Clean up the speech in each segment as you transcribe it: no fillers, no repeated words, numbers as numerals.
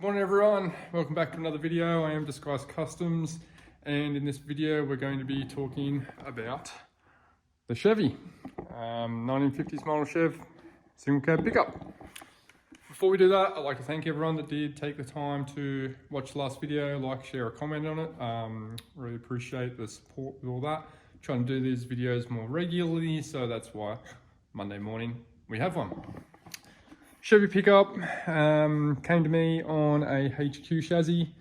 Morning everyone, welcome back to another video. I am Disguyz Customs, and in this video we're going to be talking about the Chevy 1950s model Chev single cab pickup. Before we do that, I'd like to thank everyone that did take the time to watch the last video, like, share, or comment on it. Really appreciate the support with all that. Trying to do these videos more regularly, so that's why Monday morning we have one. Chevy pickup came to me on a HQ chassis.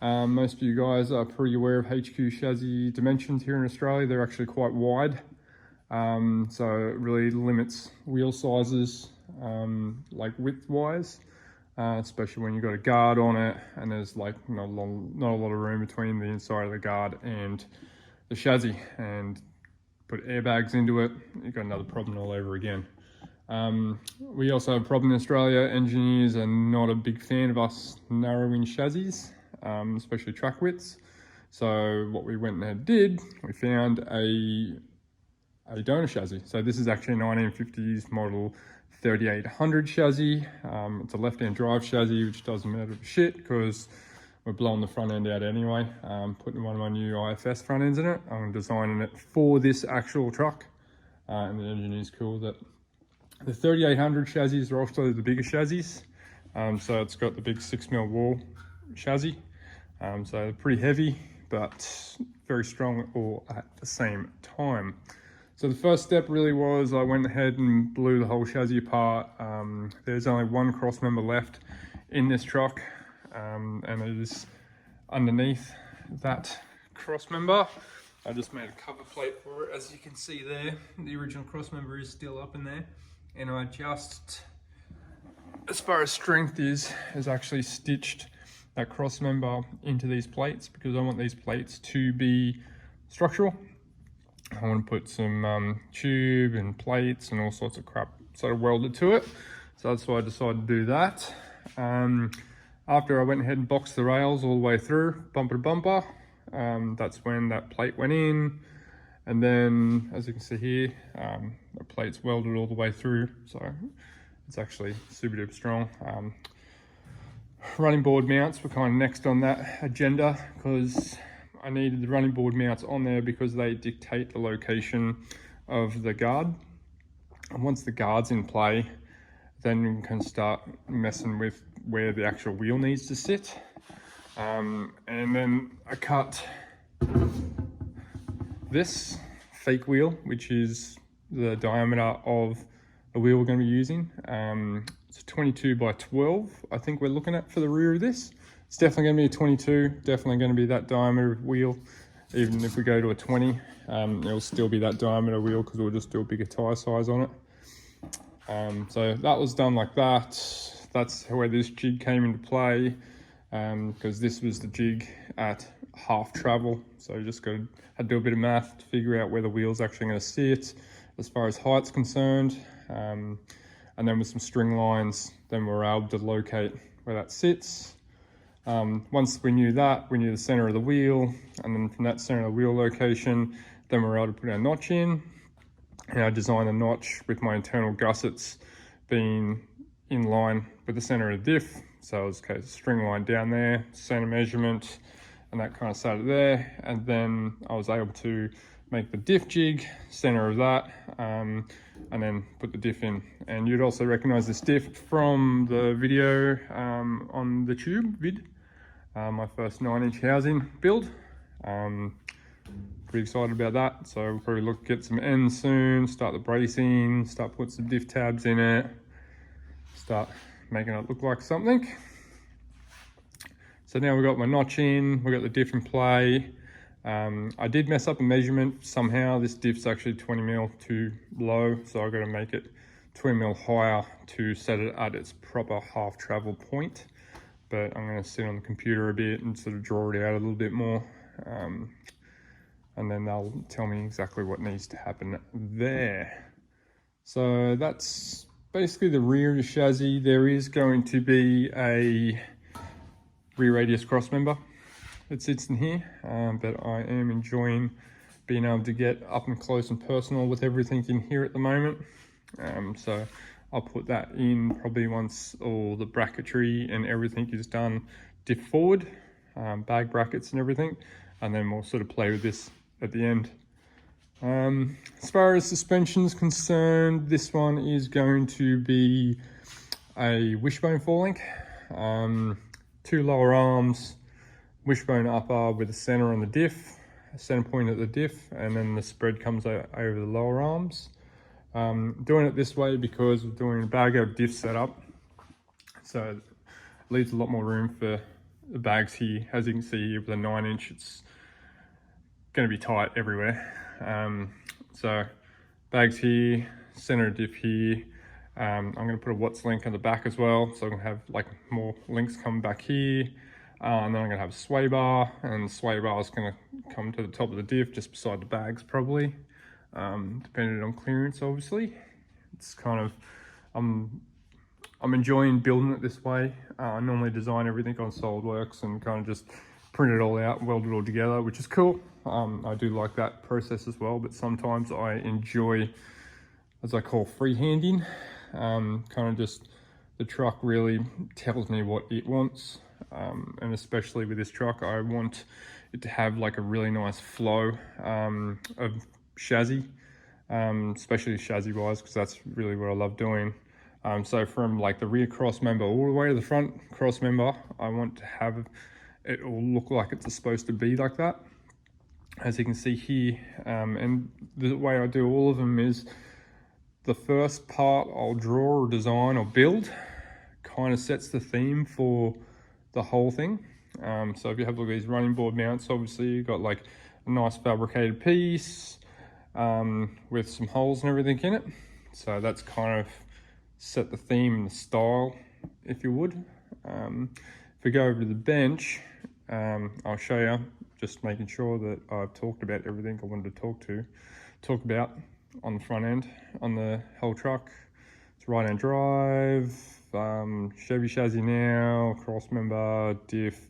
Most of you guys are pretty aware of HQ chassis dimensions here in Australia. They're actually quite wide, so it really limits wheel sizes, like width-wise, especially when you've got a guard on it and there's like not a lot of room between the inside of the guard and the chassis. And put airbags into it, you've got another problem all over again. We also have a problem in Australia. Engineers are not a big fan of us narrowing chassis, especially track widths. So what we went and did, we found a donor chassis. So this is actually a 1950s model 3800 chassis. It's a left-hand drive chassis, which doesn't matter for shit because we're blowing the front end out anyway. Putting one of my new IFS front ends in it. I'm designing it for this actual truck, and the engineer's cool that the 3800 chassis are also the bigger chassis. So it's got the big 6mm wall chassis. So they're pretty heavy, but very strong all at the same time. So the first step really was I went ahead and blew the whole chassis apart. There's only one cross member left in this truck, and it is underneath that cross member. I just made a cover plate for it. As you can see there, the original cross member is still up in there. And I just, as far as strength is actually stitched that cross member into these plates because I want these plates to be structural. I want to put some tube and plates and all sorts of crap sort of welded to it. So that's why I decided to do that. After I went ahead and boxed the rails all the way through, bumper to bumper, that's when that plate went in. And then, as you can see here, the plate's welded all the way through, so it's actually super duper strong. Running board mounts were kind of next on that agenda because I needed the running board mounts on there because they dictate the location of the guard. And once the guard's in play, then you can start messing with where the actual wheel needs to sit. And then I cut this fake wheel, which is the diameter of the wheel we're going to be using. It's a 22 by 12, I think we're looking at for the rear of this. It's definitely going to be a 22, definitely going to be that diameter of wheel. Even if we go to a 20, it'll still be that diameter wheel because we'll just do a bigger tire size on it. So that was done like that. That's where this jig came into play, because this was the jig at half travel. So you just had to do a bit of math to figure out where the wheel's actually going to sit as far as height's concerned. And then with some string lines, then we were able to locate where that sits. Once we knew that, we knew the center of the wheel, and then from that center of the wheel location, then we were able to put our notch in. And I designed the notch with my internal gussets being in line with the center of the diff. So it was a string line down there, center measurement, and that kind of sat it there. And then I was able to make the diff jig, center of that, and then put the diff in. And you'd also recognize this diff from the video on the tube vid, my first 9-inch housing build. Pretty excited about that. So we'll probably look at some ends soon, start the bracing, start putting some diff tabs in it, start making it look like something. So now we've got my notch in, we've got the diff in play. I did mess up a measurement somehow. This diff's actually 20mm too low, so I've got to make it 20mm higher to set it at its proper half travel point. But I'm going to sit on the computer a bit and sort of draw it out a little bit more. And then they'll tell me exactly what needs to happen there. So that's basically the rear of the chassis. There is going to be a rear radius cross member that sits in here, but I am enjoying being able to get up and close and personal with everything in here at the moment. So I'll put that in probably once all the bracketry and everything is done, diff forward, bag brackets and everything, and then we'll sort of play with this at the end. As far as suspension is concerned, this one is going to be a wishbone forelink, 2 lower arms, wishbone upper with a center on the diff, a center point at the diff, and then the spread comes over the lower arms. Doing it this way because we're doing a bag out diff setup, so it leaves a lot more room for the bags here. As you can see here with a 9-inch, it's going to be tight everywhere. So bags here, center diff here. I'm going to put a Watts link on the back as well, so I'm going to have like more links coming back here. And then I'm going to have a sway bar, and the sway bar is going to come to the top of the diff just beside the bags probably, depending on clearance obviously. It's kind of, I'm enjoying building it this way. I normally design everything on SolidWorks and kind of just print it all out and weld it all together, which is cool. I do like that process as well, but sometimes I enjoy, as I call, freehanding. Kind of just, the truck really tells me what it wants. And especially with this truck, I want it to have like a really nice flow of chassis, especially chassis wise, because that's really what I love doing. So from like the rear cross member all the way to the front cross member, I want to have it all look like it's supposed to be like that, as you can see here. And the way I do all of them is the first part I'll draw or design or build kind of sets the theme for the whole thing. So if you have a look at these running board mounts, obviously you've got like a nice fabricated piece with some holes and everything in it. So that's kind of set the theme and the style, if you would. If we go over to the bench, I'll show you, just making sure that I've talked about everything I wanted to talk about on the front end, on the whole truck. It's right-hand drive, Chevy chassis now, cross member, diff,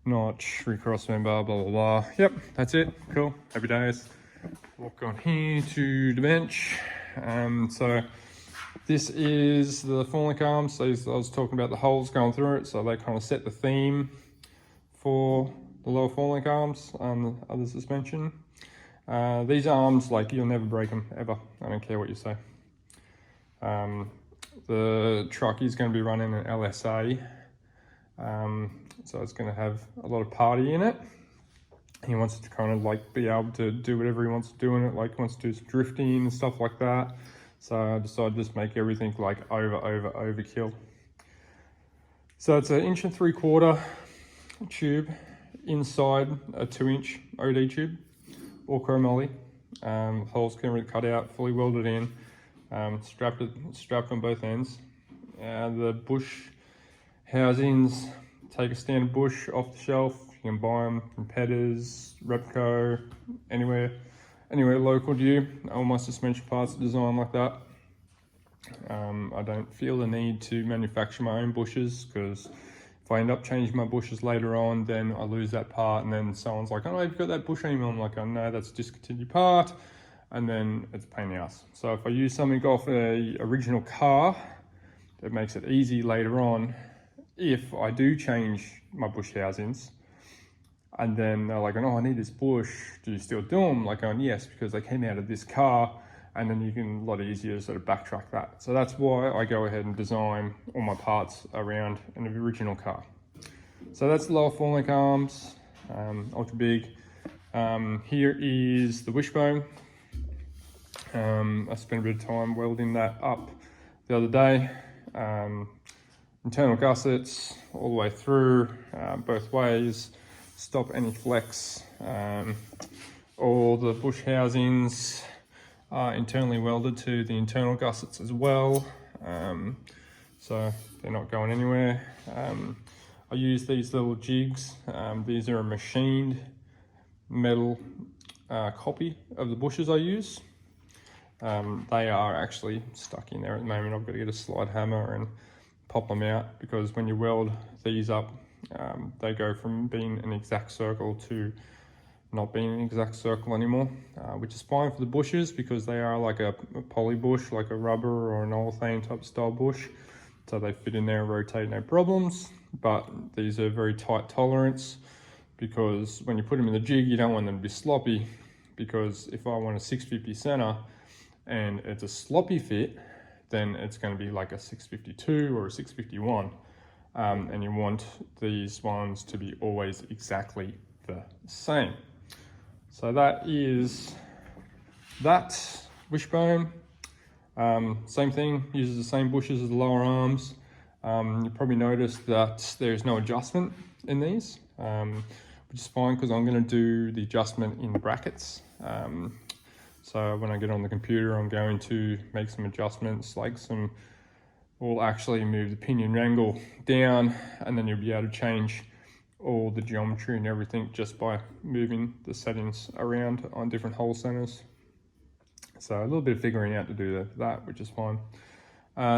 notch, recross member, blah, blah, blah. Yep, that's it, cool, happy days. Walk on here to the bench. So this is the forelink arms. So I was talking about the holes going through it, so they kind of set the theme for the lower forelink arms and the other suspension. These arms, like, you'll never break them, ever. I don't care what you say. The truck is going to be running an LSA, so it's going to have a lot of party in it. He wants to kind of like be able to do whatever he wants to do in it, like he wants to do some drifting and stuff like that. So I decided to just make everything like overkill. So it's an 1.75" tube inside a 2-inch OD tube or chromoly. Holes can be cut out, fully welded in, strapped on both ends. The bush housings, take a standard bush off the shelf. You can buy them from Pedders, Repco, anywhere local to you. All my suspension parts are designed like that. I don't feel the need to manufacture my own bushes, because if I end up changing my bushes later on, then I lose that part, and then someone's like, oh, you've got that bush anymore. I'm like, oh no, that's a discontinued part, and then it's a pain in the ass. So if I use something off a original car, it makes it easy later on if I do change my bush housings. And then they're like, oh, I need this bush, do you still do them? Like, going, yes, because they came out of this car. And then you can a lot easier sort of backtrack that. So that's why I go ahead and design all my parts around an original car. So that's the lower forelink arms, ultra big. Here is the wishbone. I spent a bit of time welding that up the other day. Internal gussets all the way through, both ways, stop any flex. All the bush housings are internally welded to the internal gussets as well, so they're not going anywhere. I use these little jigs. These are a machined metal copy of the bushes I use. They are actually stuck in there at the moment. I've got to get a slide hammer and pop them out, because when you weld these up, they go from being an exact circle to not being an exact circle anymore, which is fine for the bushes because they are like a poly bush, like a rubber or an olefane type style bush. So they fit in there and rotate, no problems. But these are very tight tolerance because when you put them in the jig, you don't want them to be sloppy, because if I want a 650 center and it's a sloppy fit, then it's going to be like a 652 or a 651. And you want these ones to be always exactly the same. So that is that wishbone. Same thing, uses the same bushes as the lower arms. You probably noticed that there's no adjustment in these, which is fine because I'm going to do the adjustment in the brackets. So when I get on the computer, I'm going to make some adjustments, we'll actually move the pinion angle down, and then you'll be able to change all the geometry and everything just by moving the settings around on different hole centers. So a little bit of figuring out to do that, which is fine.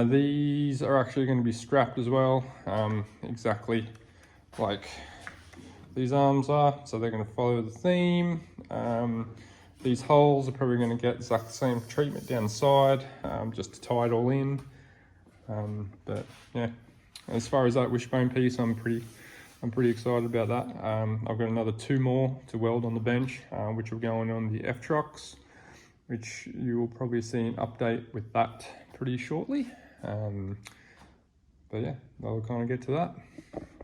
These are actually going to be strapped as well, exactly like these arms are. So they're going to follow the theme. These holes are probably going to get exactly the same treatment down the side, just to tie it all in. But yeah, as far as that wishbone piece, I'm pretty excited about that. I've got another 2 more to weld on the bench, which will go on the F trucks, which you will probably see an update with that pretty shortly. But yeah, I'll kind of get to that.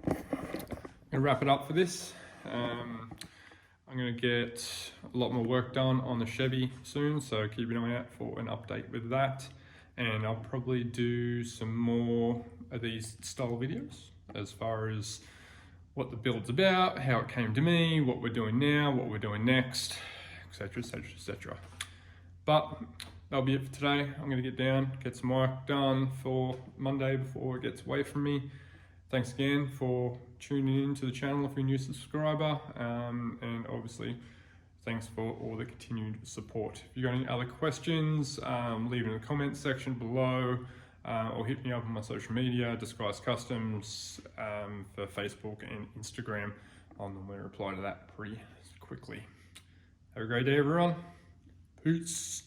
I'm gonna wrap it up for this. I'm gonna get a lot more work done on the Chevy soon, so keep an eye out for an update with that. And I'll probably do some more of these style videos as far as what the build's about, how it came to me, what we're doing now, what we're doing next, etc, etc, etc. But that'll be it for today. I'm gonna get down, get some work done for Monday before it gets away from me. Thanks again for tuning in to the channel if you're a new subscriber, and obviously thanks for all the continued support. If you've got any other questions, leave it in the comments section below, or hit me up on my social media, Disguyz Customs, for Facebook and Instagram. I'm going to reply to that pretty quickly. Have a great day, everyone. Peace.